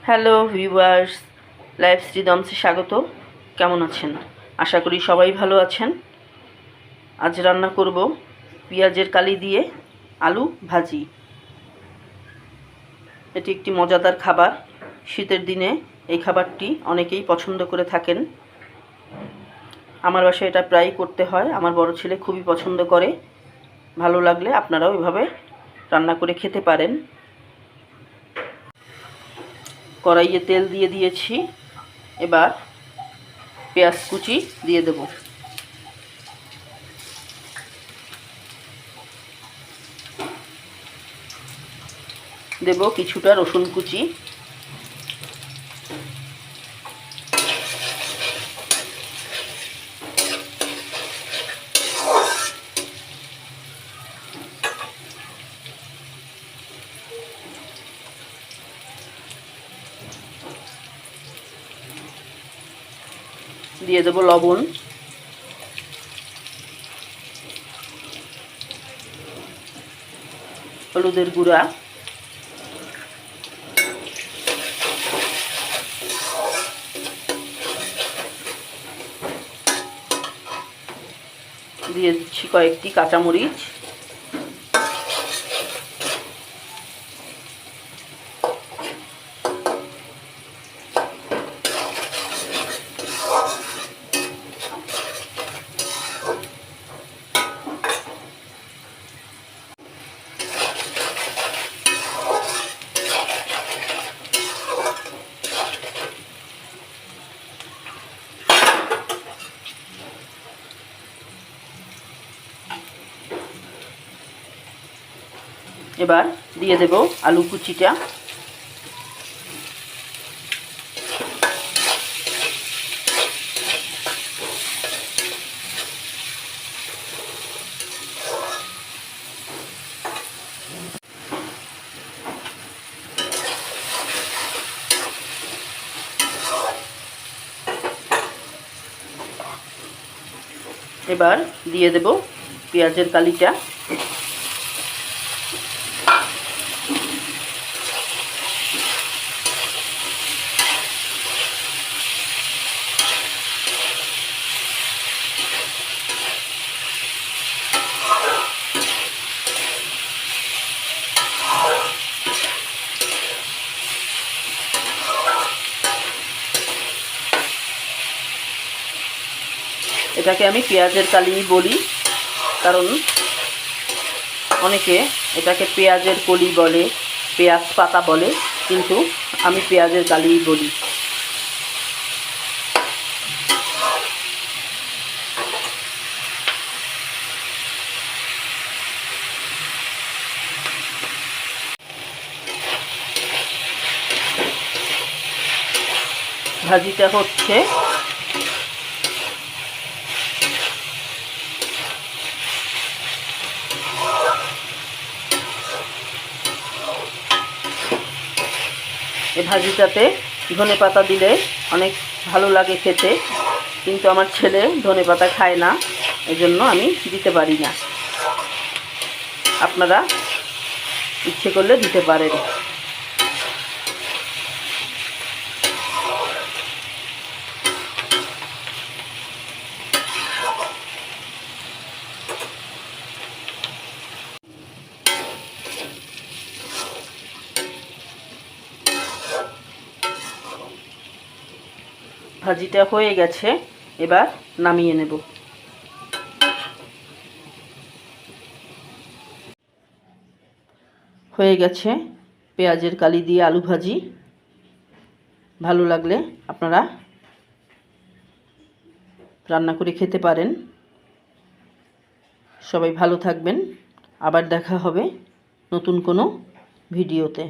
Hello viewers, live শ্রীদমসে স্বাগত। কেমন আছেন? আশা করি সবাই ভালো আছেন। আজ রান্না করব পেঁয়াজের কালি দিয়ে আলু ভাজি। এটি একটি মজাদার খাবার। শীতের দিনে এই খাবারটি অনেকেই পছন্দ করে থাকেন। আমার বাসায় এটা প্রায় করতে হয়। আমার বড় ছেলে খুবই পছন্দ করে। ভালো লাগলে আপনারাও এভাবে রান্না করে খেতে পারেন। কড়াইয়ে তেল দিয়ে দিয়েছি। এবার পেঁয়াজ কুচি দিয়ে দেব। দেব কিছুটা রসুন কুচি। দিয়ে দেব লবণ, হলুদের গুঁড়া, দিয়ে দিচ্ছি কয়েকটি কাঁচামরিচ, এবার দিয়ে দেব আলু কুচিটা। এবার দিয়ে দেব পেঁয়াজের কালিটা। এটাকে আমি পেঁয়াজের কালি বলি, কারণ অনেকে এটাকে পেঁয়াজের কলি বলে, পেঁয়াজ পাতা বলে, কিন্তু আমি পেঁয়াজের কালি বলি। ভাজিটা হচ্ছে। এই ভাজিটাতে ধনেপাতা দিলে অনেক ভালো লাগে খেতে, কিন্তু আমার ছেলে ধনেপাতা খায় না, এজন্য আমি দিতে পারি না। আপনারা ইচ্ছে করলে দিতে পারেন। ভাজিটা হয়ে গেছে, এবার নামিয়ে নেব। হয়ে গেছে পেঁয়াজের কালি দিয়ে আলু ভাজি। ভালো লাগলে আপনারা রান্না করে খেতে পারেন। সবাই ভালো থাকবেন। আবার দেখা হবে নতুন কোনো ভিডিওতে।